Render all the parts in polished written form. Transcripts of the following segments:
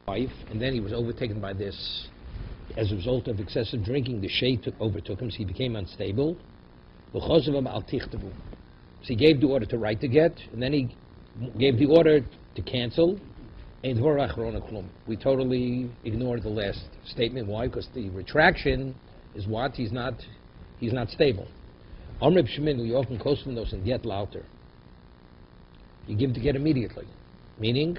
wife, and then he was overtaken by this. As a result of excessive drinking, the shade overtook him, so he became unstable. So he gave the order to write the get, and then he gave the order to cancel. We totally ignored the last statement. Why? Because the retraction is what? He's not stable. You often those and get louder. You give the get immediately. Meaning,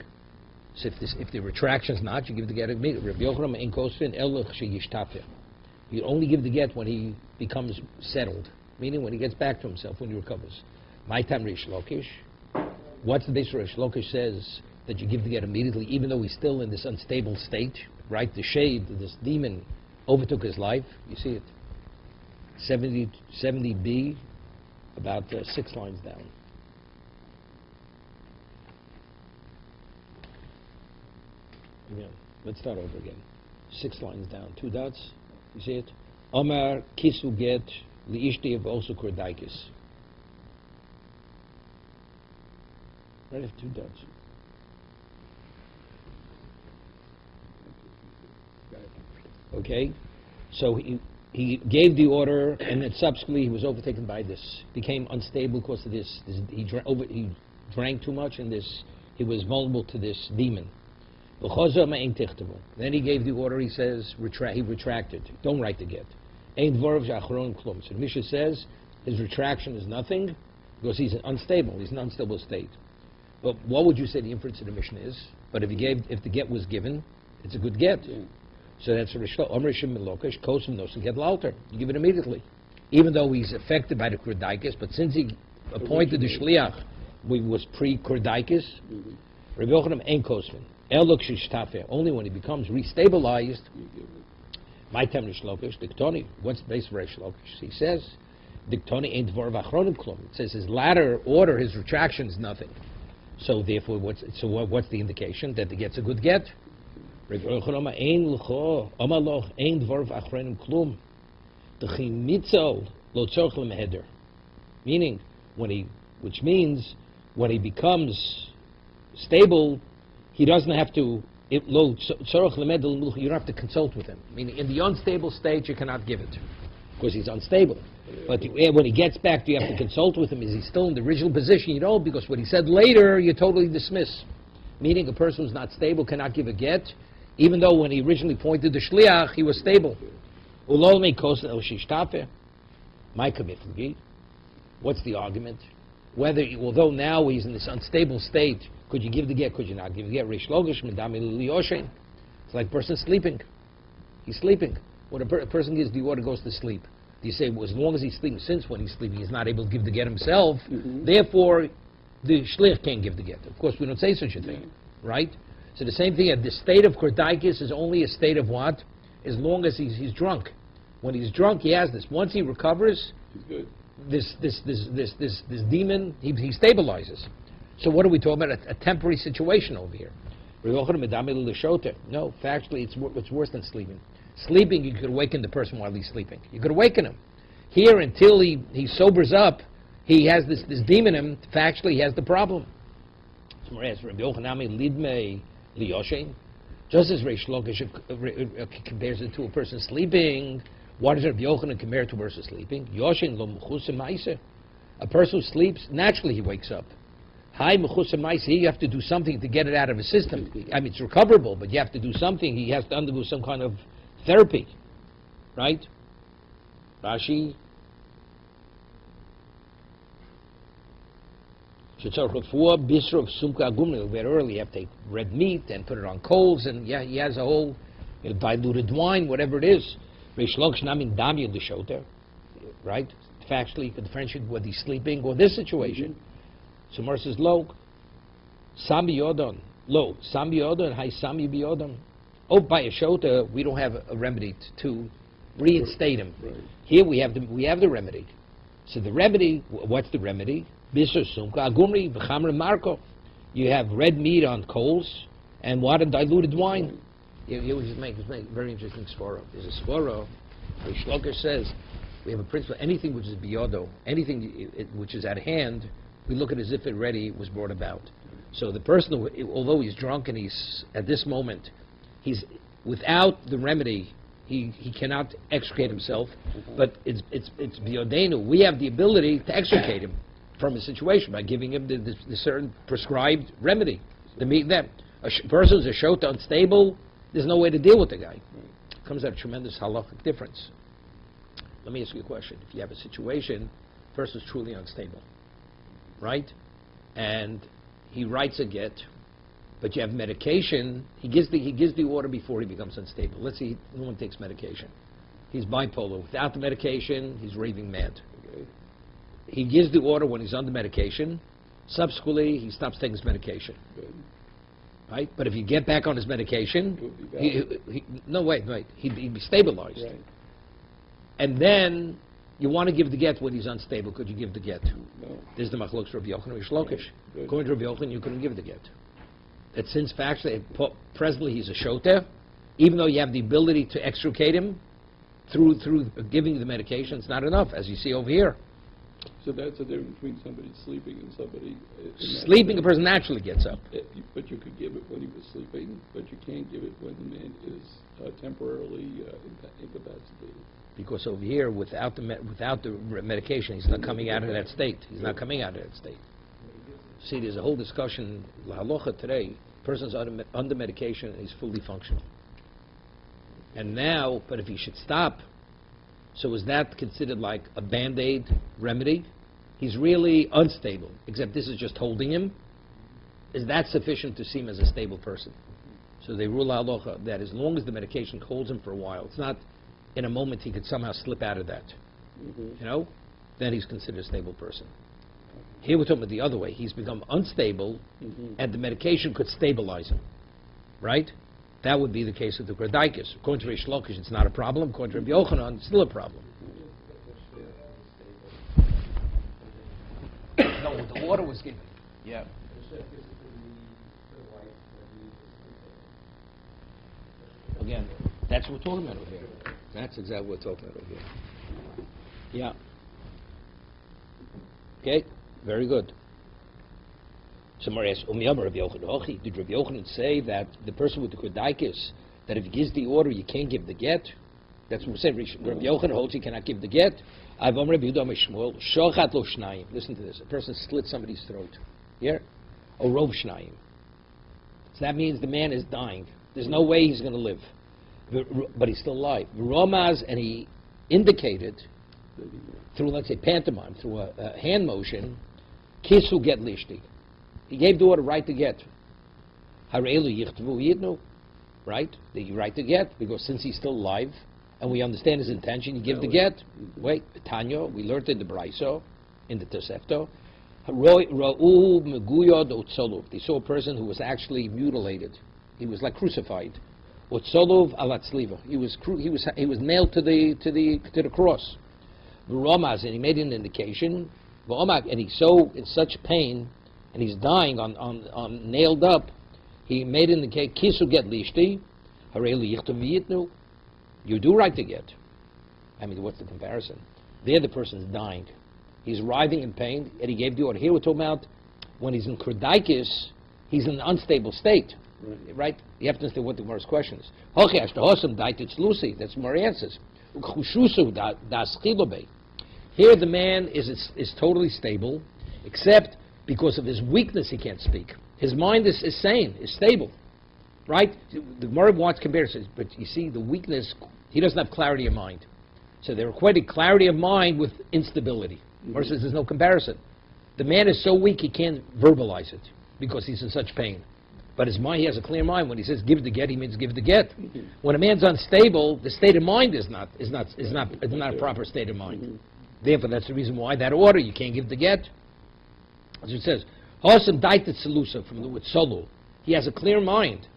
so if the retraction is not, you give the get immediately. You only give the get when he becomes settled. Meaning when he gets back to himself, when he recovers. My time Rish Lakish. What's the base Rish Lakish says that you give the get immediately, even though he's still in this unstable state, right? The shade, this demon, overtook his life. You see it. 70b, about 6 lines down. Yeah, let's start over again. 6 lines down, 2 dots. You see it? Omar kisu get liishti of also kordaikis. Right after 2 dots. Okay, so he gave the order, and then subsequently he was overtaken by this. Became unstable because of this. He drank too much, and he was vulnerable to this demon. Then he gave the order. He says he retracted. Don't write the get. So the Mishnah says his retraction is nothing because he's unstable. He's in an unstable state. But what would you say the inference of the Mishnah is? But if the get was given, it's a good get. So that's a Rishlo. Omer Shim Melokesh, Kosim Nosen get Lauter. You give it immediately. Even though he's affected by the Kurdaikis, but since he appointed the Shliach, was pre-Kurdaikis, Rabbi Yochanan ain't Kosmin. Elok Shishtafeh. Only when he becomes restabilized, my time Rishlokesh, Diktoni. What's the base of Rishlokesh? He says, Diktoni ain't Dvar Vachronim Klum. It says his latter order, his retraction is nothing. So therefore, what's the indication? That he gets a good get? Meaning, which means when he becomes stable, he doesn't have to. You don't have to consult with him. Meaning, in the unstable state, you cannot give it because he's unstable. But when he gets back, do you have to consult with him? Is he still in the original position? You don't, because what he said later, you totally dismiss. Meaning, a person who's not stable cannot give a get, even though when he originally pointed the shliach, he was stable. What's the argument? Whether, although now he's in this unstable state, could you give the get, could you not give the get? It's like a person sleeping. He's sleeping. When a person gives the order, goes to sleep. Do you say, well, as long as he's sleeping, since when he's sleeping, he's not able to give the get himself, therefore, the shliach can't give the get. Of course, we don't say such a thing, right? So the same thing, the state of kordaikis is only a state of what? As long as he's drunk. When he's drunk, he has this. Once he recovers, this demon, he stabilizes. So what are we talking about? A temporary situation over here. No, factually, it's worse than sleeping. Sleeping, you could awaken the person while he's sleeping. You could awaken him. Here, until he sobers up, he has this demon in him. Factually, he has the problem. Just as Reish Lakish compares it to a person sleeping, what does Rabbi Yochanan compare it to a person sleeping? Yoshin lo mechusa ma'aseh. A person who sleeps, naturally he wakes up. Hi mechusa ma'aseh, you have to do something to get it out of his system. I mean, it's recoverable, but you have to do something. He has to undergo some kind of therapy, right? Rashi. Very early, you have to take red meat and put it on coals, and yeah, he has a whole diluted wine, whatever it is. Right? Factually, you can differentiate whether he's sleeping or this situation. So Mar says, lo, sami yodon, hai sami biyodon. Oh, by a shota, we don't have a remedy to reinstate him. Right. Here we have the remedy. So the remedy, what's the remedy? You have red meat on coals and what? A diluted wine. You just make a very interesting svara. There's a svara. The Shloker says we have a principle. Anything which is biyodo, anything which is at hand, we look at it as if it already was brought about. So the person, although he's drunk and he's at this moment, He's without the remedy. He cannot extricate himself, but it's biyodenu. We have the ability to extricate him from a situation by giving him the certain prescribed remedy. A person's a shota unstable, there's no way to deal with the guy. It comes out a tremendous halachic difference. Let me ask you a question. If you have a situation, person's truly unstable, right? And he writes a get, but you have medication. He gives the order before he becomes unstable. Let's say no one takes medication. He's bipolar. Without the medication, he's raving mad. Okay. He gives the order when he's under medication. Subsequently, he stops taking his medication. Good. Right? But if you get back on his medication, he'd be stabilized. Right. And then you want to give the get when he's unstable. Could you give the get? No. There's the machlokes Rabbi Yochanan and Shlokish. Right. According to Rabbi Yochanan, you couldn't give the get. That since factually, presently he's a shoter, even though you have the ability to extricate him through giving the medication, it's not enough, as you see over here. So that's the difference between somebody sleeping and somebody... Sleeping, a person naturally gets up. But you could give it when he was sleeping, but you can't give it when the man is temporarily incapacitated. Because over here, without the medication, he's not coming out of that state. He's not coming out of that state. See, there's a whole discussion, la halacha today, person's under medication and he's fully functional. And now, but if he should stop, so is that considered like a Band-Aid remedy? He's really unstable, except this is just holding him. Is that sufficient to see him as a stable person? So they rule la halacha that as long as the medication holds him for a while, it's not in a moment he could somehow slip out of that, then he's considered a stable person. Here we're talking about the other way. He's become unstable, and the medication could stabilize him, right? That would be the case with the Kradaikas. According to Reish Lakish, it's not a problem. According to Rabbi Yochanan, it's still a problem. No, the order was given. Yeah. Again, that's what we're talking about over here. That's exactly what we're talking about over here. Yeah. Okay. Very good. Somebody asks, did Rabbi Yochanan say that the person with the Kodaikis, that if he gives the order, you can't give the get? That's what we're saying. Rabbi Yochanan holds you cannot give the get. Listen to this. A person slits somebody's throat. Here? Or rov shnayim. So that means the man is dying. There's no way he's going to live. But he's still alive. Romaz, and he indicated, through, let's say, pantomime, through a hand motion, Kisu get lishti. He gave the order, right to get. Harelu yichtvu yidnu. Right? That you write the get, because since he's still alive, and we understand his intention, you give the get. Wait, Tanya, we learned in the Braiso, in the Tosefto. Ra'u meguyod utzoluv. They saw a person who was actually mutilated. He was like crucified. Utzoluv alatzliva. He was nailed to the cross. V'romaz, and he made an indication. And he's so in such pain, and he's dying on nailed up. He made in the case kisu get lishti, harelu yichtum v'yitnu. You do right to get. I mean, what's the comparison? There, the person's dying. He's writhing in pain, and he gave the order. Here we're talking about when he's in kradaikis, he's in an unstable state, right? You have to understand what the Gemara's question is. That's Gemara answers. Here the man is totally stable, except because of his weakness he can't speak. His mind is sane, is stable, right? The Gemara wants comparisons, but you see the weakness, he doesn't have clarity of mind. So they're equating clarity of mind with instability. Gemara says there's no comparison. The man is so weak he can't verbalize it because he's in such pain. But his mind, he has a clear mind. When he says give the get, he means give the get. When a man's unstable, the state of mind is not a proper state of mind. Therefore, that's the reason why that order, you can't give the get. As it says, Hosam daitet selusa, from the word solu. He has a clear mind.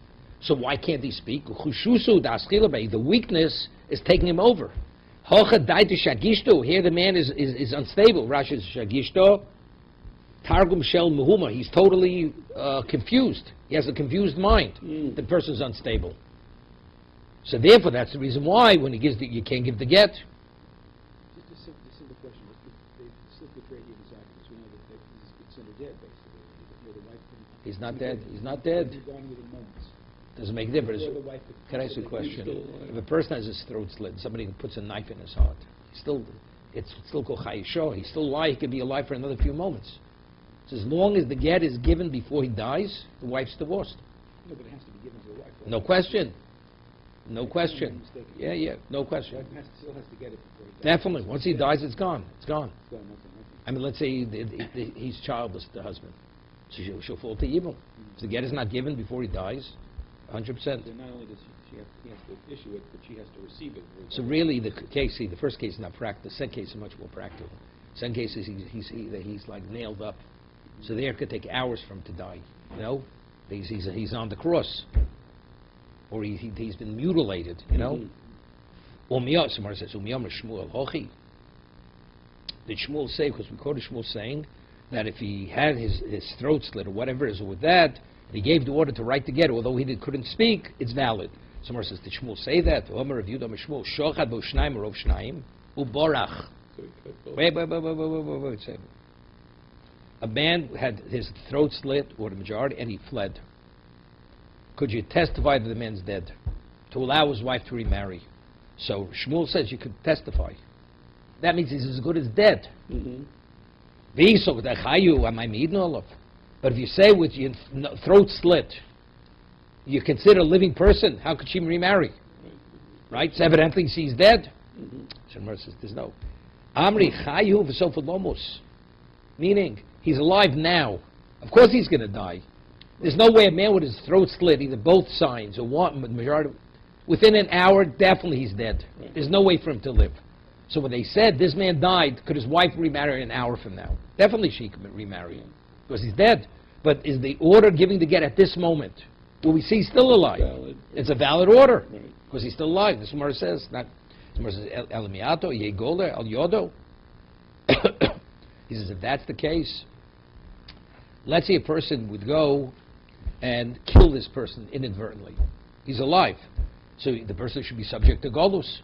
So why can't he speak? The weakness is taking him over. Hocha daitet shagishto. Here the man is unstable. Rashi is shagishto. Targum shel muhuma. He's totally confused. He has a confused mind. The person's unstable. So therefore, that's the reason why when he gives the, you can't give the get. Just a simple question. They slit the trachea of his abdomen, so we know that he's considered dead, basically. The wife couldn't... He's not dead. He's not dead. He's dying within moments. Doesn't make a difference. Where the wife could- Can I ask you a He's question? still alive. If a person has his throat slit, somebody puts a knife in his heart, it's still called chayisho. He's still alive. He could be alive for another few moments. So as long as the get is given before he dies, the wife's divorced. No, but it has to be given to the wife. right? No question. No I'm question. mistaken. Yeah, no The question. wife still has to get it before he dies. Definitely. Once he dies, it's gone. It's gone. It's gone, okay. I mean, let's say he's childless, the husband. So she'll fall to evil. If the get is not given before he dies, 100%. Then not only does he has to issue it, but she has to receive it. So really, the first case is not practical. The second case is much more practical. Second case is he's like nailed up. So there it could take hours for him to die. You know, he's on the cross, or he's been mutilated. You know. Somebody says, Shmuel Hochi. Did Shmuel say, because we quoted Shmuel saying that if he had his throat slit or whatever it is with that, and he gave the order to write the get, although he couldn't speak, it's valid. Somewhere says, did Shmuel say that? Wait. A man had his throat slit, or the majority, and he fled. Could you testify that the man's dead to allow his wife to remarry? So Shmuel says you could testify. That means he's as good as dead. But if you say with your throat slit, you consider a living person, how could she remarry? Right? So evidently she's dead. So the says there's no. Amri chayu v'sofalomus. Meaning, he's alive now. Of course he's going to die. There's no way a man with his throat slit, either both sides or one, majority, within an hour, definitely he's dead. There's no way for him to live. So when they said this man died, could his wife remarry an hour from now? Definitely she could remarry him because he's dead. But is the order giving the get at this moment? Well, we see he's still alive. Valid. It's a valid order because he's still alive. The Gemara says, not the Gemara says El Miato, Yegoler, El Yodo. He says if that's the case, let's say a person would go and kill this person inadvertently. He's alive. So the person should be subject to golus.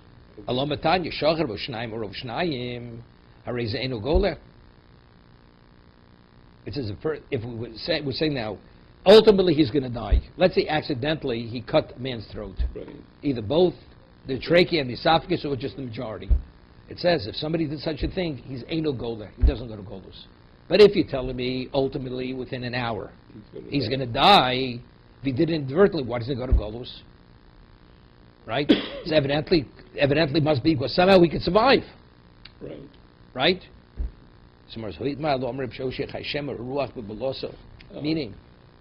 Alomatanya, Shachar V'Shnayim or Shnayim, Harei Ze'enu Goler. It says if we're saying now, ultimately he's going to die. Let's say accidentally he cut a man's throat. Either both the trachea and the esophagus or just the majority. It says if somebody did such a thing, he's Eino Goler. He doesn't go to golus. But if you're telling me ultimately within an hour he's going to die, if he did it inadvertently, why doesn't he go to golus? Right? So evidently must be because somehow we can survive. Right? Meaning,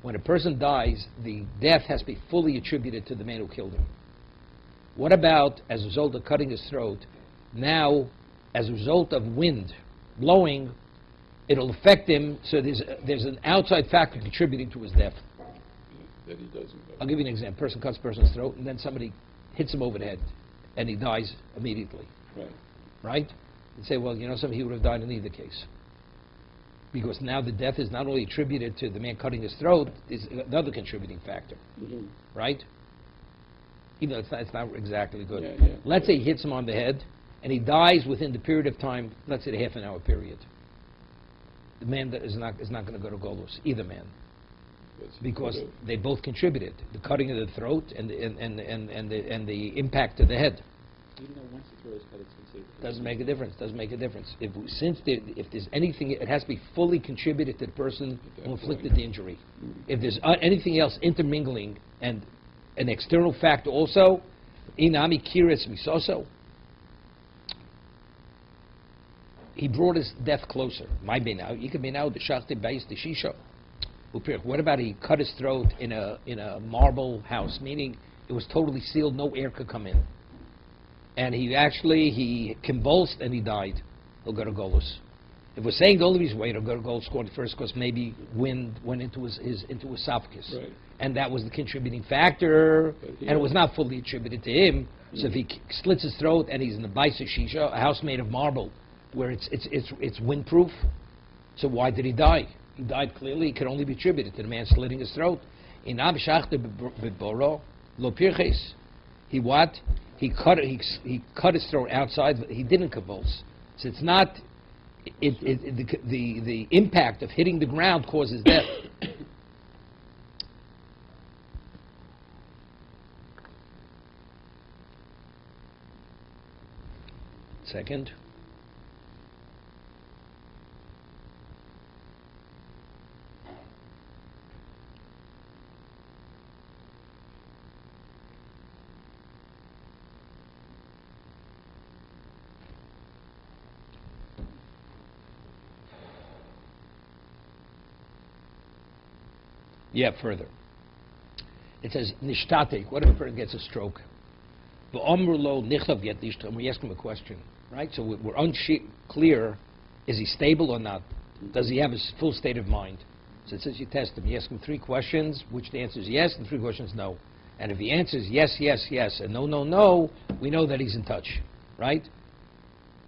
when a person dies, the death has to be fully attributed to the man who killed him. What about, as a result of cutting his throat, now, as a result of wind blowing, it'll affect him, so there's an outside factor contributing to his death. That he doesn't. I'll give you an example. Person cuts a person's throat, and then somebody hits him over the head, and he dies immediately. Right? And say, well, you know something, he would have died in either case. Because now the death is not only attributed to the man cutting his throat, is another contributing factor. Right? Even though it's not exactly good. Let's say he hits him on the head, and he dies within the period of time, let's say a half an hour period. The man that is not going to go to golus, either man. Because they both contributed, the cutting of the throat and the impact to the head. Even though once the throat is cut, it's considered. Doesn't make a difference. Doesn't make a difference. If there's anything, it has to be fully contributed to the person who inflicted the injury. If there's anything else intermingling and an external factor also, inami kiris misoso, he brought his death closer. My now, you can be now the shachti base the shisho. What about he cut his throat in a marble house, meaning it was totally sealed, no air could come in, and he convulsed and he died. He'll go to golus. If we're saying the only reason why he'll go to golus first, because maybe wind went into his esophagus, and that was the contributing factor, and it was not fully attributed to him. So if he slits his throat and he's in the baisa shisha, a house made of marble, where it's windproof, so why did he die? He died clearly. It could only be attributed to the man slitting his throat. He what? He cut his throat outside. He didn't convulse. So it's not. The impact of hitting the ground causes death. Second. Yeah, further. It says, nishtatek, what if a person gets a stroke? V'omrulo nichtav yet nishtav, we ask him a question, right? So we're unclear, is he stable or not? Does he have his full state of mind? So it says you test him. You ask him 3 questions, which the answer is yes, and 3 questions no. And if he answers yes, yes, yes, and no, no, no, we know that he's in touch, right?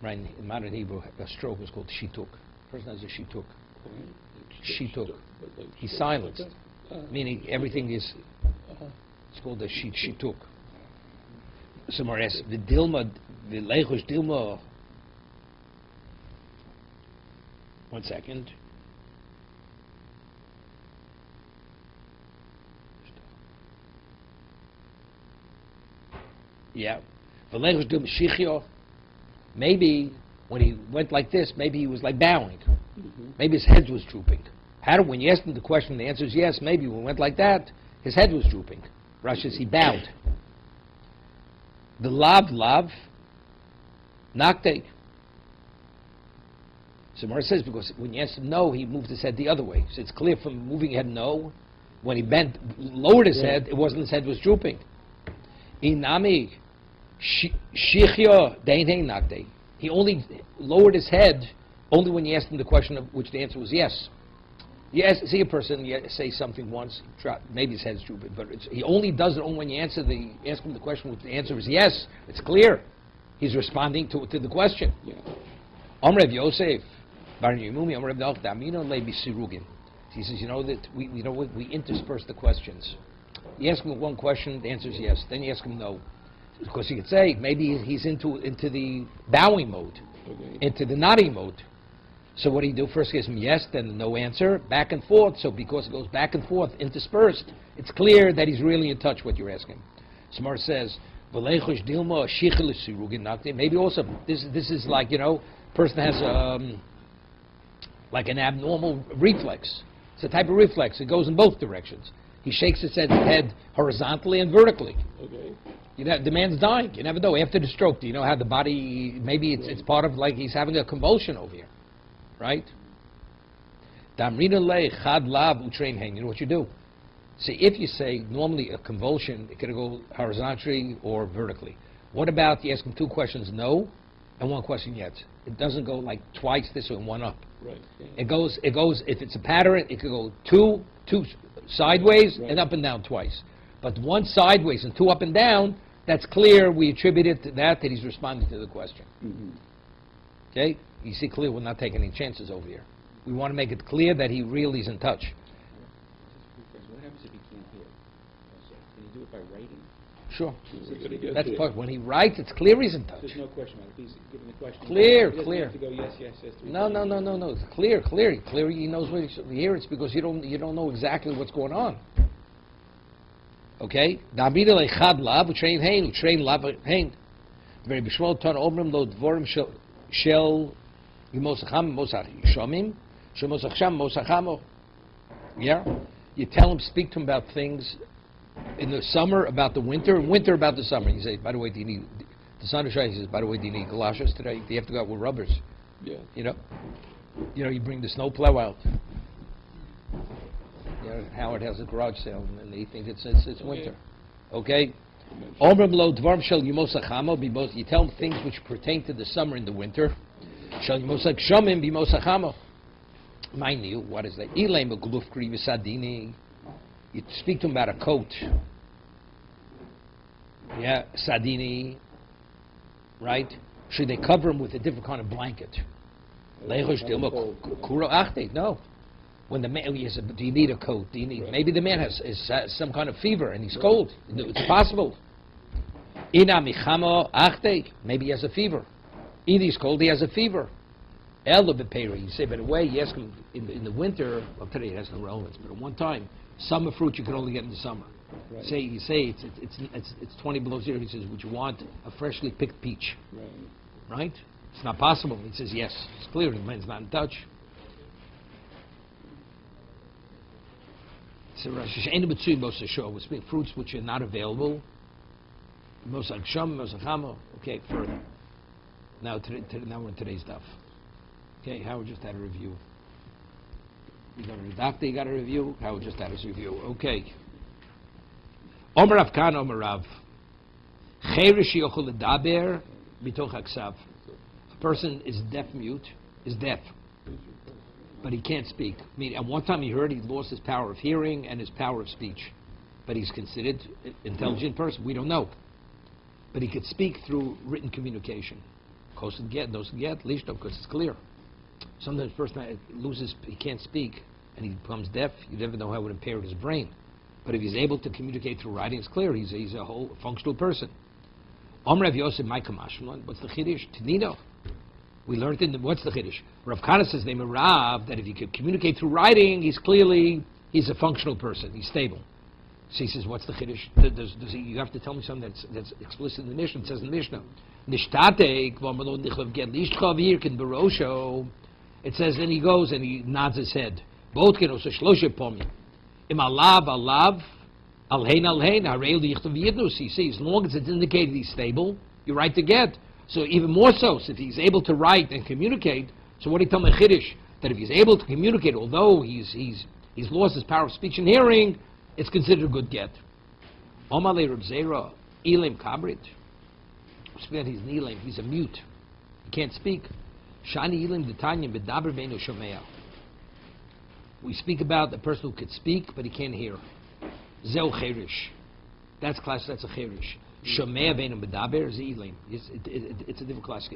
Right, in modern Hebrew, a stroke is called shituk. Person has a shituk. Shituk. He's silenced. Meaning everything is, it's called a shituk. Somewhere else, the leichush dilma. 1 second. Yeah. The leichush dilma shichyo. Maybe when he went like this, maybe he was like bowing. Maybe his head was drooping. When you asked him the question, the answer is yes, maybe when he went like that, his head was drooping. Rashi says he bowed. The lav, nakte. So Mara says because when you asked him no, he moved his head the other way. So it's clear from moving head no, when he lowered his head, it wasn't his head was drooping. Inami, shichyo, dein nakte. He only lowered his head only when you asked him the question of which the answer was yes. You see a person say something once, maybe his head's drooping, but he only does it only when you ask him the question which the answer is yes. It's clear. He's responding to the question. Amrev Yosef, Bar Yemumi, Amrev Damino Lebi Sirugin. He says, that we intersperse the questions. You ask him one question, the answer is yes. Then you ask him no. Because you could say, maybe he's into the bowing mode, into the nodding mode. So what do you do? First gives him yes, then no answer, back and forth. So because it goes back and forth, interspersed, it's clear that he's really in touch with what you're asking. Smar says, maybe also, this is like, person has like an abnormal reflex. It's a type of reflex. It goes in both directions. He shakes his head horizontally and vertically. The man's dying. You never know. After the stroke, do you know how the body, maybe it's part of like he's having a convulsion over here. Right? You know what you do? See, if you say normally a convulsion, it could go horizontally or vertically. What about you ask him 2 questions no, and 1 question yes? It doesn't go like twice this way and 1 up. Right. It goes. If it's a pattern, it could go two sideways and up and down twice. But 1 sideways and 2 up and down, that's clear. We attribute it to that he's responding to the question. Okay. You see clear we're not taking any chances over here. We want to make it clear that he really is in touch. What happens if he can't hear? Can he do it by writing? Sure. That's part. When he writes, it's clear he's in touch. There's no question about it. If he's given the question. Clear. He doesn't have to go yes, yes, yes. No. It's clear. He knows what he's here. It's because you don't know exactly what's going on. Okay? Yeah? You tell him, speak to him about things in the summer about the winter, and winter about the summer. You say, by the way, do you need, the sun is shining, he says, by the way, do you need galoshes today? Do you have to go out with rubbers? Yeah. You bring the snowplow out. Howard has a garage sale, and they think it's winter. Okay? You tell them things which pertain to the summer and the winter. What is that? You speak to him about a coat. Yeah, sadini. Right? Should they cover him with a different kind of blanket? No. When the man, do you need a coat? Do you need? Maybe the man has some kind of fever and he's cold. It's possible. Maybe he has a fever. Either he's cold, he has a fever. You say, by the way, you ask him in the winter. Well, today it has no relevance, but at one time, summer fruit you can only get in the summer. Right. You say it's 20 below zero. He says, would you want a freshly picked peach? Right. right? It's not possible. He says, yes, it's clear, the man's not in touch. So we speak fruits which are not available. Okay, further. Now we're in today's daf. Okay, Howard just had a review. You got a doctor, you got a review? Howard just had his review. Okay. Omer Rav Kan, Omer Rav. Cheirish yochel ledaber bitoch haksav. A person is deaf-mute, is deaf, but he can't speak. I mean, at one time he heard he lost his power of hearing and his power of speech, but he's considered an intelligent person. We don't know. But he could speak through written communication. Kosen get, those get, lishto, because it's clear. Sometimes a person loses, he can't speak, and he becomes deaf. You never know how it would impair his brain. But if he's able to communicate through writing, it's clear. He's a whole functional person. Omrav Yosef Maikom Ashkelon. What's the chiddush? Tnino. We learned in what's the chiddush? Rav Kana says name Rav that if he could communicate through writing, he's a functional person. He's stable. So he says, what's the chiddush? You have to tell me something that's explicit in the Mishnah. It says in the Mishnah, it says, then he goes and he nods his head. You see, as long as it's indicated he's stable, you write the get. So even more so if he's able to write and communicate. So what do you tell me chiddush? That if he's able to communicate, although he's lost his power of speech and hearing, it's considered a good get. Omale Reb Zera, Elim Kabrit. He's Elim, he's a mute. He can't speak. Shani Elim D'Tanya B'daber Veinu Shomea. We speak about the person who could speak, but he can't hear. Zeu Cherish. That's a Cherish. Shomea Veinu B'daber is Elim. It's a different class.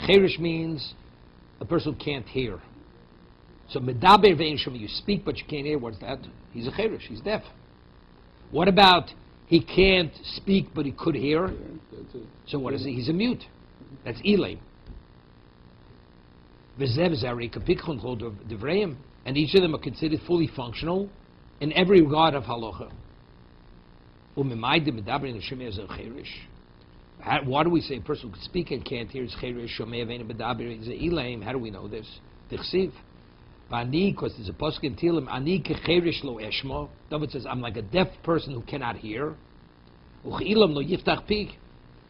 Cherish means a person who can't hear. So B'daber Veinu Shomea, you speak but you can't hear. What's that? He's a Cherish, he's deaf. What about he can't speak but he could hear? So what is he? He's a mute. That's Elim. And each of them are considered fully functional in every regard of halacha. Why do we say a person who can speak and can't hear is cherish? How do we know this? Because there's a pasuk in Tehillim, ani kecherish lo eshmo. David says, I'm like a deaf person who cannot hear. Uchilam lo yiftach pi.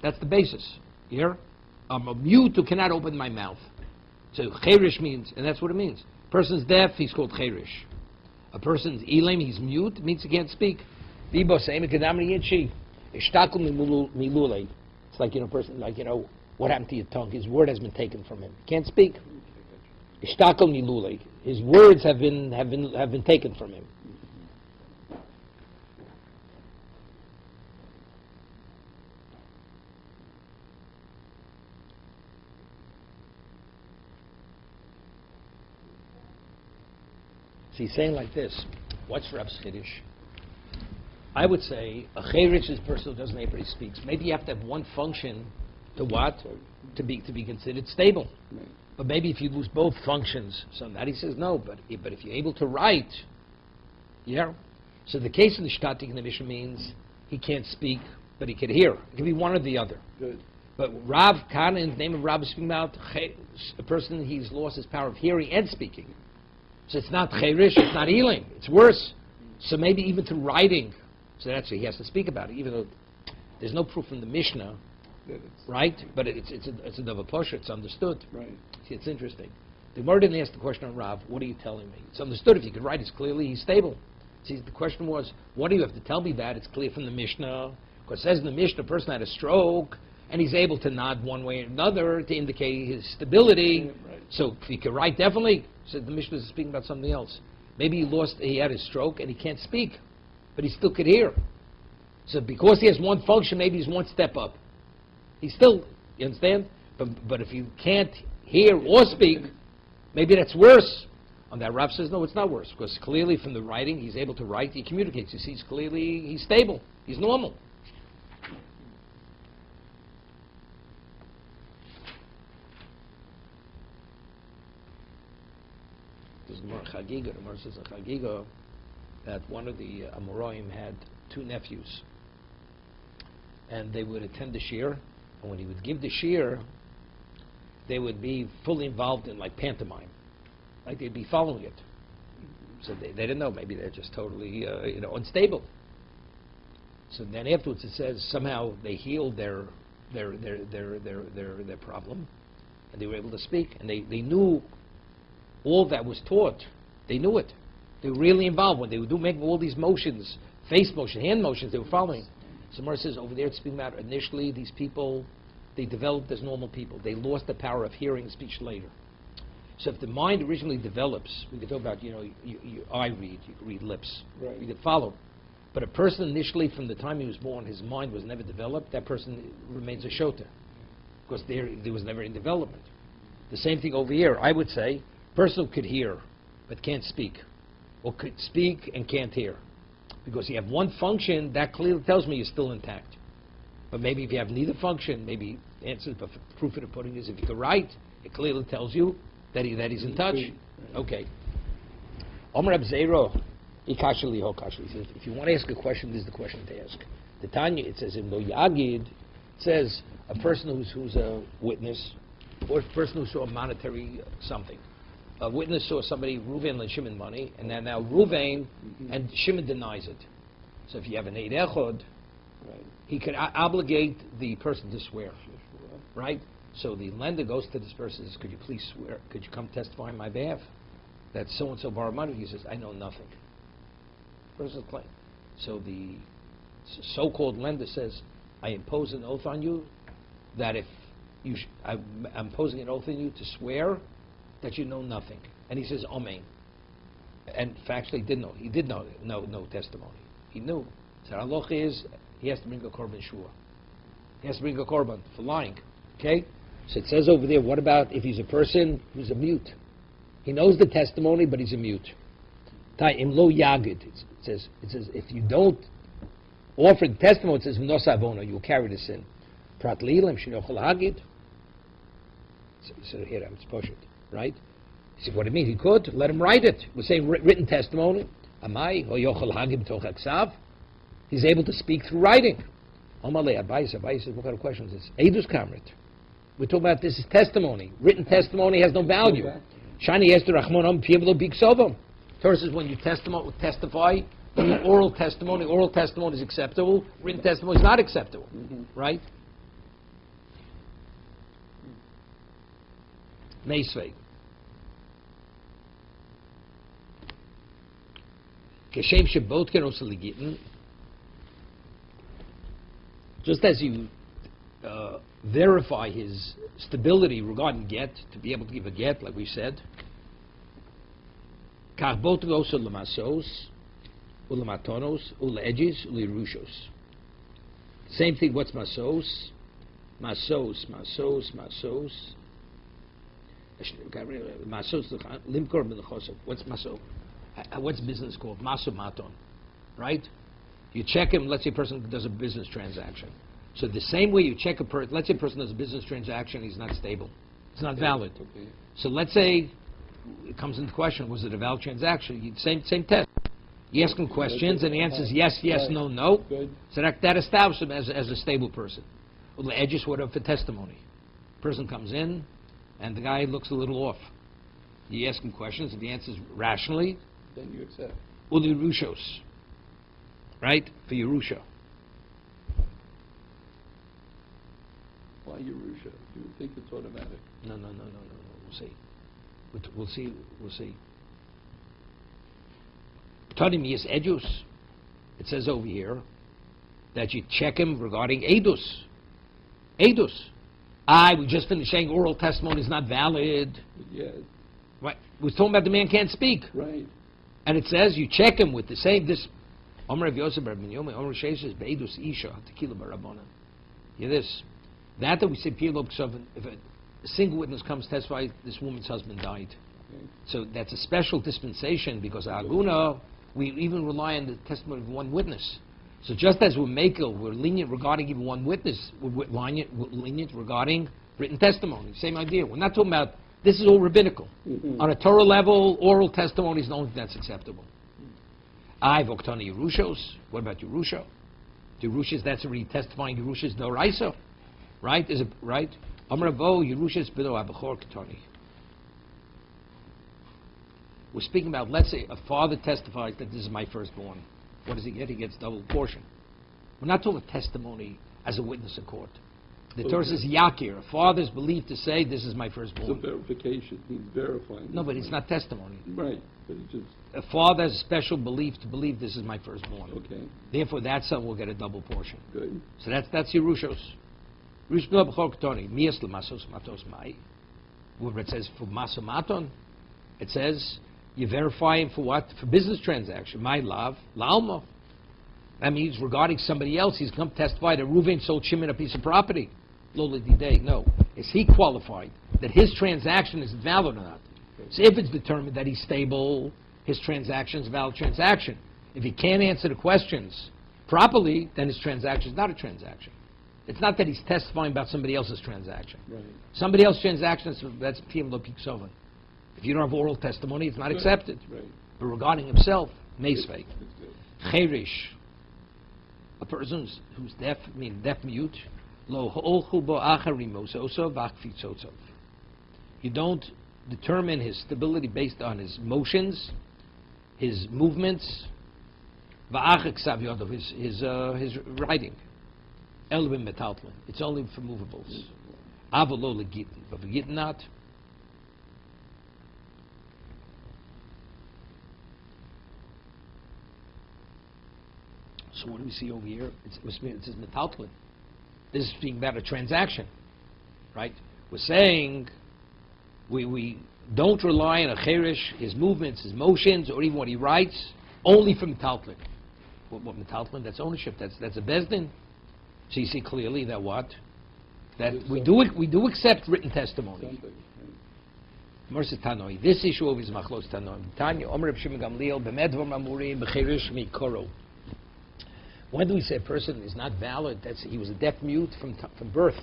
That's the basis. Here, I'm a mute who cannot open my mouth. So cherish means, and that's what it means. A person's deaf, he's called cherish. A person's elam, he's mute, it means he can't speak. It's like, a person, what happened to your tongue? His word has been taken from him. He can't speak. His words have been taken from him. So he's saying like this. What's Rav's chiddush? I would say a cherish is a person who doesn't hear but he speaks. Maybe you have to have one function to what? To be considered stable. Right. But maybe if you lose both functions, so that he says no. But if you're able to write, yeah. So the case of the shtatik in the Mishnah means he can't speak, but he can hear. It can be one or the other. Good. But Rav Kana, in the name of Rav, is speaking about a person he's lost his power of hearing and speaking. So it's not cherish, it's not healing. It's worse. So maybe even through writing. So that's what he has to speak about it, even though there's no proof from the Mishnah. Right, but it's a double posher. It's understood. Right. See, it's interesting. The Gemara didn't ask the question on Rav. What are you telling me? It's understood. If you could write, it's clearly he's stable. See, the question was, what do you have to tell me that? It's clear from the Mishnah. Because it says in the Mishnah, a person had a stroke and he's able to nod one way or another to indicate his stability. Yeah, right. So if he could write, definitely. So the Mishnah is speaking about something else. Maybe he had his stroke and he can't speak, but he still could hear. So because he has one function, maybe he's one step up. He's still, you understand? But if you can't hear or speak, maybe that's worse. On that, Rav says, no, it's not worse, because clearly from the writing, he's able to write, he communicates. You see, he's stable, he's normal. There's more Chagiga, the Gemara says in Chagiga that one of the Amoraim had two nephews, and they would attend the shir. And when he would give the shir, they would be fully involved in like pantomime, like they'd be following it. So they didn't know. Maybe they're just totally unstable. So then afterwards it says somehow they healed their problem, and they were able to speak, and they knew all that was taught. They knew it. They were really involved when they would make all these motions, face motion, hand motions. They were following. So Mar says over there it's speaking about initially these people, they developed as normal people. They lost the power of hearing speech later. So if the mind originally develops, we could talk about, you eye read, you can read lips, Right. you could follow. But a person initially, from the time he was born, his mind was never developed, that person remains a shota, because there was never any development. The same thing over here. I would say, person who could hear, but can't speak, or could speak and can't hear. Because you have one function, that clearly tells me you're still intact. But maybe if you have neither function, maybe the answer, but the proof of the pudding is if you could write, it clearly tells you that he's in touch. Okay. Omer Abzeiro, Ikashali Hokashali. He says, if you want to ask a question, this is the question to ask. The Tanya, it says in Lo Yagid, it says a person who's a witness, or a person who saw monetary something. A witness saw somebody, Reuven lent Shimon money, and then now Reuven, and Shimon denies it. So if you have an Eid Echod, he can obligate the person to swear, right? So the lender goes to this person and says, could you please swear, could you come testify on my behalf that so-and-so borrowed money? He says, I know nothing. Person's claim. So the so-called lender says, I impose an oath on you that if you, I'm imposing an oath on you to swear that you know nothing. And he says, Amen. And factually he did know. He did know no testimony. He knew. So halacha is, he has to bring a korban shua. He has to bring a korban for lying. Okay? So it says over there, what about if he's a person who's a mute? He knows the testimony, but he's a mute. Im lo yagid. It says if you don't offer the testimony, it says v'nos avono, you will carry the sin. Prat li'ilem shenochol hagid. So here it's poshet, right? He said, what do you mean? He could let him write it. We're saying written testimony. Amai ho yochol hagid b'toch haksav. He's able to speak through writing. Amalei Abayis says, what kind of question is this? Eidus kamrit. We're talking about this is testimony. Written testimony has no value. Shani Esther Rachmonam Pievlo Bigsovam. Torah says when you testify, oral testimony is acceptable, written testimony is not acceptable. Right? Meisvei. Keshem Shebot Kenos Ligitin. Just as you verify his stability regarding get, to be able to give a get, like we said. Kachbot ulamasos, ulamatonos, uleedges, ulirushos. Same thing, what's masos? Masos. Masos, limkor b'lechosov. What's maso? What's business called? Maso maton. Right? You check him, let's say a person does a business transaction. So the same way you check a person, let's say a person does a business transaction, he's not stable. It's not valid. Okay. So let's say it comes into question, was it a valid transaction? Same test. You ask him questions and he answers yes, no. Good. So that establishes him as a stable person. Well, the edges, whatever, for testimony. Person comes in and the guy looks a little off. You ask him questions, if he answers rationally, then you accept. Uli Rushos. Right? For Yerusha. Why Yerusha? You would think it's automatic. No. We'll see. Tonimius edus. It says over here that you check him regarding edus. We just finished saying oral testimony is not valid. Yeah. Right. We're talking about the man can't speak. Right. And it says you check him with the same this. Omer Rav Yosef Bar Binyomi, Omer Sheshes Beidus Isha Tequila Barabonan. Hear this. That we say if a single witness comes to testify, this woman's husband died. Okay. So that's a special dispensation because Aguna, we even rely on the testimony of one witness. So just as we're makel, we're lenient regarding even one witness, we're lenient regarding written testimony. Same idea. We're not talking about, this is all rabbinical. On a Torah level, oral testimony is the only thing that's acceptable. I Voktana Yerushos. What about Yerusha? Yerushas, that's already testifying Yerushas Doraisa. Right? Is it right? Amar Avo Yerushas B'no Abachor Ketoni. We're speaking about, let's say, a father testifies that this is my firstborn. What does he get? He gets double portion. We're not talking testimony as a witness in court. The Torah says Yakir. A father is believed to say, this is my firstborn. It's a verification. He's verifying. No, but it's not testimony. Right, but it just... A father has a special belief to believe this is my firstborn. Okay, Therefore, that son will get a double portion. good. So that's Yerushos. Yerush B'no Abachor Ketoni. Mias L'masos Matos Mai. Where it says for Masomaton, it says you verify him for what? For business transaction. My love, La'alma. That means regarding somebody else, he's come testify that Reuven sold Shimon a piece of property. Lola Didei. No. Is he qualified that his transaction is valid or not? So if it's determined that he's stable, his transaction is a valid transaction. If he can't answer the questions properly, then his transaction is not a transaction. It's not that he's testifying about somebody else's transaction. Right. Somebody else's transaction, that's PM Lo Piksovan. If you don't have oral testimony, it's not accepted. Right. But regarding himself, meisvei. That's good. Cherish, a person who's deaf, meaning deaf mute, lo ha'olchu bo acharimososov v'achfitzosov. You don't determine his stability based on his motions, his movements, v'acheksav yodov, his writing. Elvin metaltlin. It's only for movables. Avolo legitin, but legitin not. So what do we see over here? It says metaltlin. This is speaking about a transaction, right? We're saying we don't rely on a cherish, his movements, his motions, or even what he writes, only for metaltlin. What metaltlin? That's ownership. That's a bezdin. So you see clearly that what? That we do accept written testimony. Something, Mercy Tanoi. This issue of his machlos Tanoi. Tanya Omer Reb Shimon Gamliel b'medvar mamurim b'cherish mikoro. When do we say a person is not valid? He was a deaf mute from birth,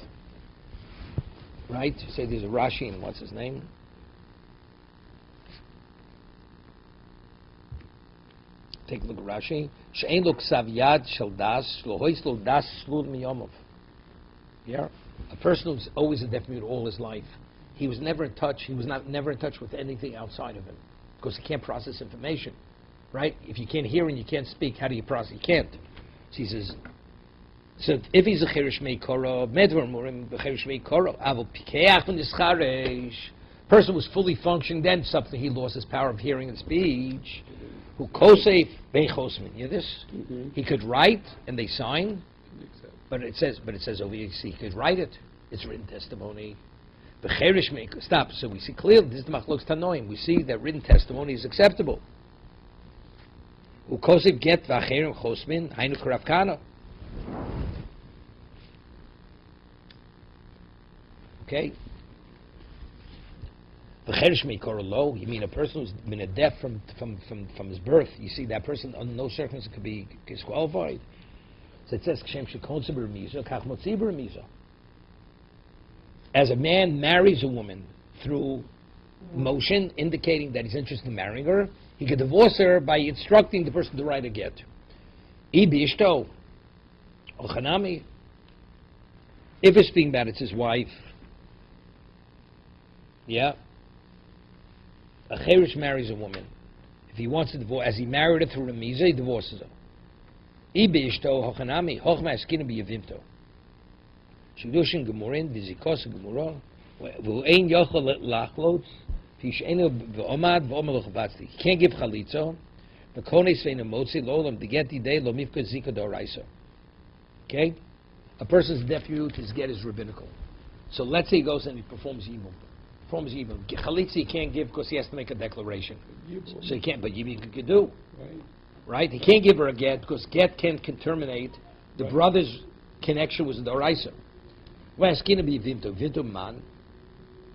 right? Say there's a Rashi and what's his name? Take a look at Rashi. She'ein lo ksav yad shel das lo hois lo das slud miyomov. Yeah, a person who's always a deaf mute all his life. He was never in touch. He was never in touch with anything outside of him because he can't process information, right? If you can't hear and you can't speak, how do you process? You can't. So he says, so if he's a cherish meikoro, medvar murim b'cherish meikoro, avol pikeach v'nischaresh. Person was fully functioning, then something he lost his power of hearing and speech. Who kosef bechosmin. You hear this? Mm-hmm. He could write and they sign, Except. but it says over here he could write it. It's written testimony. B'cherish meikoro. Stop. So we see clearly this is the machlokes tanoim. We see that written testimony is acceptable. Ukosif get v'acherim chosmin hainu karavkana. Okay. V'cherish meikoro lo. You mean a person who's been a deaf from his birth? You see that person under no circumstances could be disqualified. So it says kshem shekotze b'remiza kach motzi b'remiza. As a man marries a woman through motion, indicating that he's interested in marrying her, he could divorce her by instructing the person to write a get. Ibishto, ochanami. If it's speaking about it's his wife, yeah. A cherish marries a woman. If he wants to divorce, as he married her through remiza, he divorces her. Ibishto, ochanami, hochma eskina b'yavimto. Shidushin gemurin, vizikos gemuron, v'u'ein yochel lachlot. He can't give chalitzo. Okay? A person's deaf mute, his get is rabbinical. So let's say he goes and he performs yibum. Chalitza he can't give because he has to make a declaration. So he can't, but yibum he can do. Right? He can't give her a get because get can terminate the brother's connection with the doraisa. Vinto man.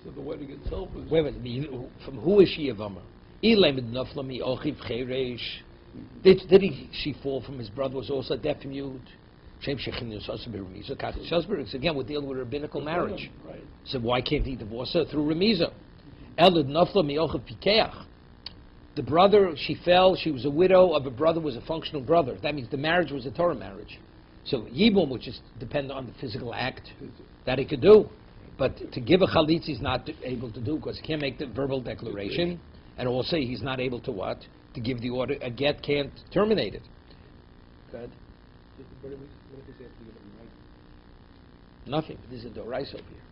So the wedding itself is... Wait a minute, from who is she a vama? Did she fall from his brother was also deaf mute? Again, we're dealing with rabbinical marriage. Right. So why can't he divorce her through remiza? The brother, she fell, she was a widow of a brother, was a functional brother. That means the marriage was a Torah marriage. So yibum, which is dependent on the physical act that he could do. But to give a chalitz, he's not able to do because he can't make the verbal declaration, and also he's not able to what? To give the order. A get can't terminate it. Good. What if he's asked to give it in writing? Nothing. This is a doraisa over here.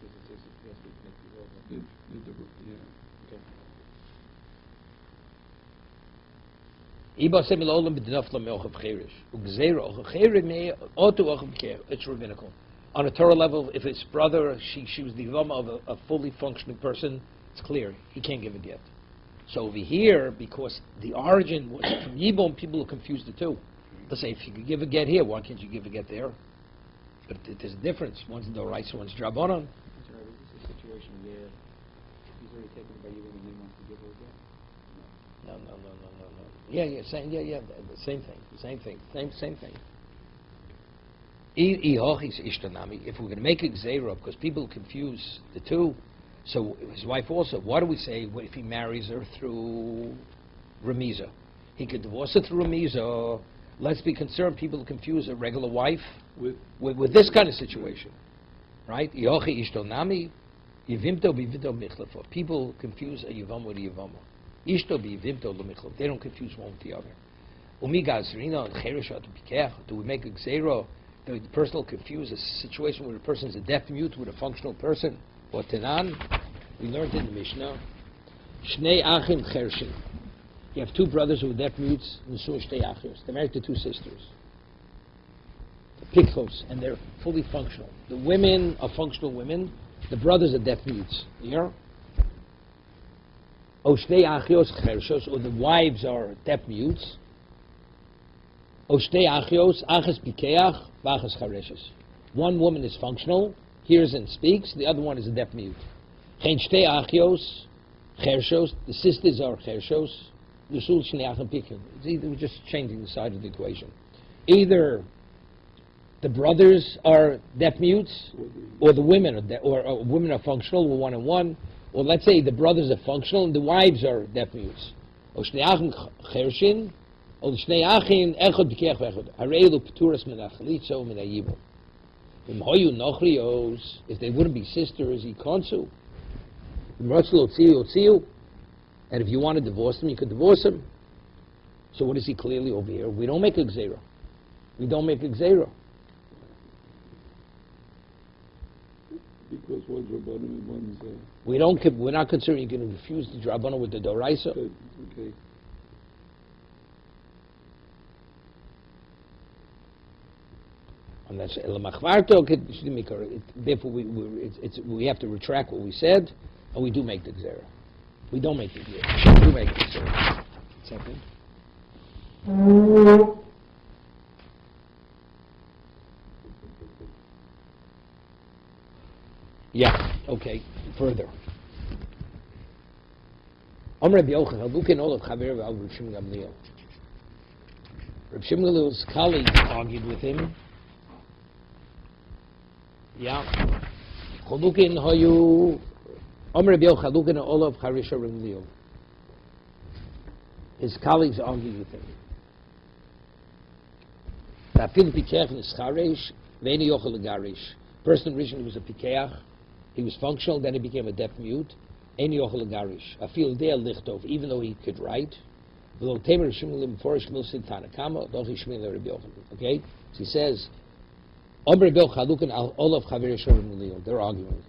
Because it says he has to make the order. Yeah. Okay. It's rabbinical. On a Torah level, if his brother, she was the Yavama of a fully functioning person, it's clear, he can't give a get. So over here, because the origin was from Yibum, people are confused the two. They'll say, if you could give a get here, why can't you give a get there? But there's a difference. One's Doraisa, one's Drabanan. I'm sorry, is this a situation where he's already taken by you and he wants to give her a gift? No. Yeah, the same thing. If we're going to make a gzeira, because people confuse the two, so his wife also, what do we say if he marries her through Remiza? He could divorce her through Remiza. Let's be concerned, people confuse a regular wife with this kind of situation. Right? People confuse a Yavam with a Yavama. They don't confuse one with the other. Do we make a gzeira? The person will confuse a situation where the person is a deaf mute with a functional person. Or tenan, we learned in the Mishnah, Shnei Achim Chershin. You have two brothers who are deaf mutes, they're married to two sisters. Pikchos, and they're fully functional. The women are functional women, the brothers are deaf mutes. Yeah? O Shnei Achios Chershos, or the wives are deaf mutes. O Shnei Achios, Achas Pikeach, Vachas Chareshes. One woman is functional, hears and speaks, the other one is a deaf mute. Chen Shtei Achios, Chershos, the sisters are Chershos, Lusul Shnei Achim Pikin. We're just changing the side of the equation. Either the brothers are deaf mutes, or the women are or women are functional, we're one and one, or let's say the brothers are functional and the wives are deaf mutes. O Shnei Achim Chershin, O Shnei Achim Echad Pikeach Vechad. Hareilu Pturas Min HaChalitzo Min HaYibum. If they wouldn't be sisters, he can't sue. And if you want to divorce them, you could divorce them. So what is he clearly over here? We don't make a gzeira. Because one's Rabbanim and one's... We're not considering you can refuse the Drabbana with the Doraisa. Okay. And that's therefore we have to retract what we said, and we do make the gzeira. We don't make the gzeira. We do make the gzeira. Second. Yeah. Okay. Further. Reb Shimgal's colleague argued with him. Yeah. Chalukin hayu. Reb Chalukin Olav Charisha Remlio. His colleagues argued with him. Tafil Pikeach Nischaresh, Veni Yochel Garish. Person originally was a Pikeach. He was functional, then he became a deaf mute. Eni Yochel Garish. Afil Dea Lichtov, even though he could write. Okay? So he says, they're arguing.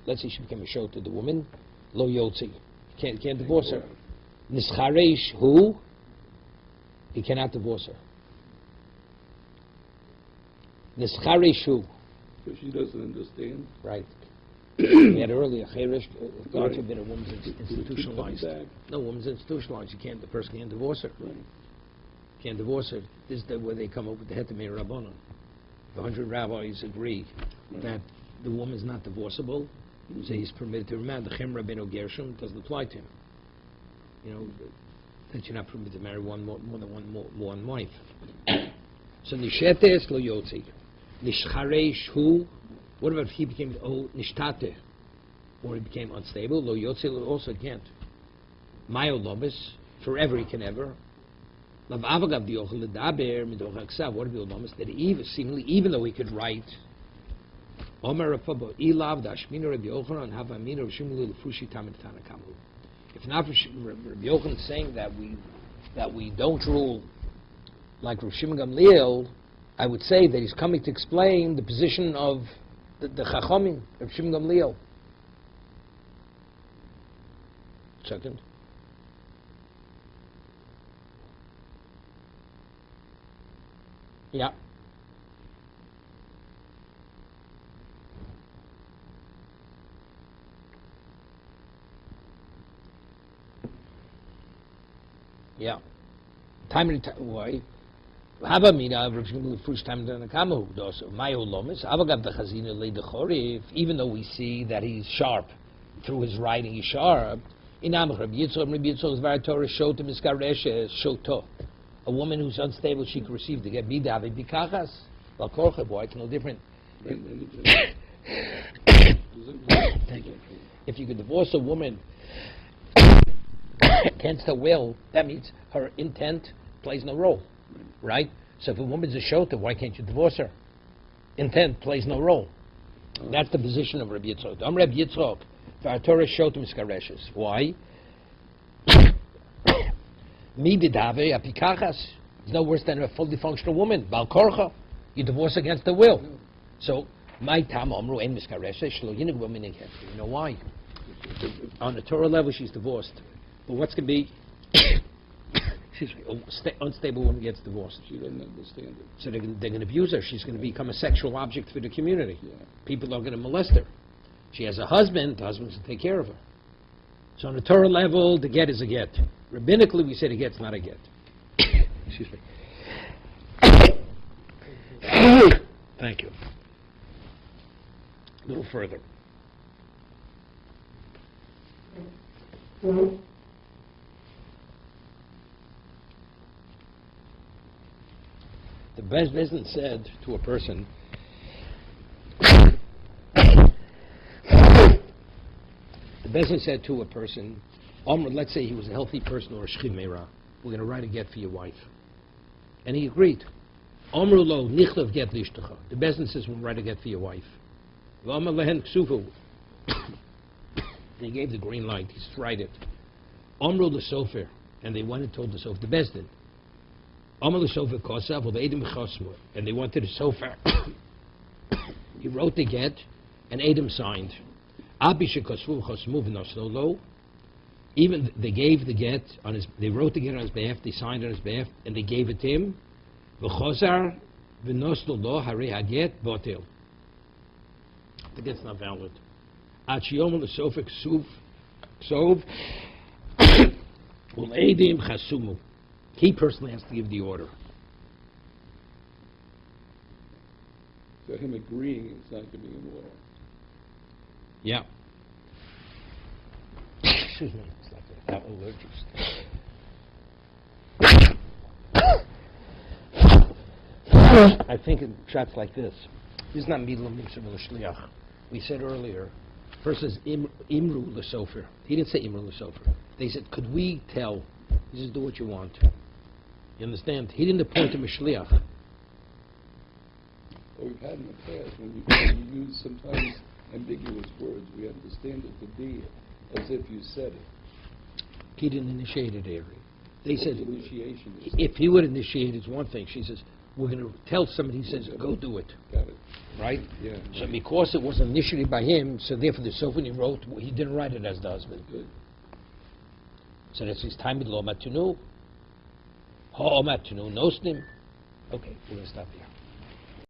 Let's say she became a show to the woman. Lo Yotzi. Can't divorce her. Nischareish who? He cannot divorce her. Nischareish who? So she doesn't understand. Right. We had earlier, God forbid a woman's institutionalized. No, woman's institutionalized. The person can't divorce her. Right. Can't divorce her. This is where they come up with the Hetemei Rabbanon. The 100 rabbis agree that the woman is not divorceable, so he's permitted to remarry. The Chem Rabbeinu Gershom doesn't apply to him. That you're not permitted to marry more than one wife. So Nishetes lo yotzi. Nishchareish hu. What about if he became nishtate, or he became unstable? Lo yotzi also can't. Mayo lobis, forever he can ever. Lav avagav diochel ledaber midoch haksav. What do we know? That seemingly, even though he could write, Omer Rafabo ilav dashminu Rabbi Yochanan have aminu Rishimulu lefushi tamid tanakamu. If not for Rabbi Yochanan saying that we don't rule like Rav Shimon Gamliel, I would say that he's coming to explain the position of the Chachamim, Rav Shimon Gamliel. Second. Yeah. Yeah. Time why? Haba mina Rav Shimon first time done the kamu dos my olomis. Avagav the chazina le de chorif. Even though we see that he's sharp through his writing, he's sharp. Inam Rabbi Yitzchok var Torah shota miskareshe shoto. A woman who's unstable, she can receive the get bidavi bikachas. Well, korcha boy, it's no different. Thank you. If you could divorce a woman against her will, that means her intent plays no role, right? So if a woman's a shota, why can't you divorce her? Intent plays no role. That's the position of Rabbi Yitzchok. I'm Rabbi Yitzchok. Torah shota miskareshes. Why? Mi bidave apikachas. It's no worse than a fully functional woman. Bal korcha. You divorce against the will. So my tam omru en miskareshes shlo yinig women. You know why? On the Torah level, she's divorced. But what's going to be? Unstable woman gets divorced. She doesn't understand it. So they're going to abuse her. She's going to become a sexual object for the community. Yeah. People are going to molest her. She has a husband. The husband's to take care of her. So on the Torah level, the get is a get. Rabbinically, we say the get's not a get. Excuse me. Thank you. A little further. The Bezdin said to a person, let's say he was a healthy person or a shchimera, we're going to write a get for your wife. And he agreed. Omru lo nichlav get lishtacha. The Bezdin says we'll write a get for your wife. V'amar lehen ksufu. They gave the green light. He said, write it. Omru l'sofer. And they went and told the sofer, the Bezdin. Omru l'sofer kosav v'edim chosmu. And they wanted the sofer. He wrote the get, and Adam signed. Even they gave the get on his. They wrote the get on his behalf. They signed on his behalf, and they gave it to him. The get's not valid. He personally has to give the order. So him agreeing is not giving him order. Yeah. Excuse me. It's like that word I think it shots like this. This is not Midlam Nimsa Shliach. We said earlier, first is Imru L'Sofer. He didn't say Imru L'Sofer. They said, could we tell? He says, do what you want. You understand? He didn't appoint him a Shliach. Well, we've had in the past, when you use sometimes ambiguous words, we understand it to be as if you said it. He didn't initiate it, Avery. They said, initiation is if he would initiate, it's one thing. She says, we're going to tell somebody, he says, go do it. Got it. Right? Yeah. So because it was initiated by him, so therefore the sofa he wrote, he didn't write it as the husband. Good. So that's his time with lo matunu. Ha matunu nostim. Okay, we're going to stop here.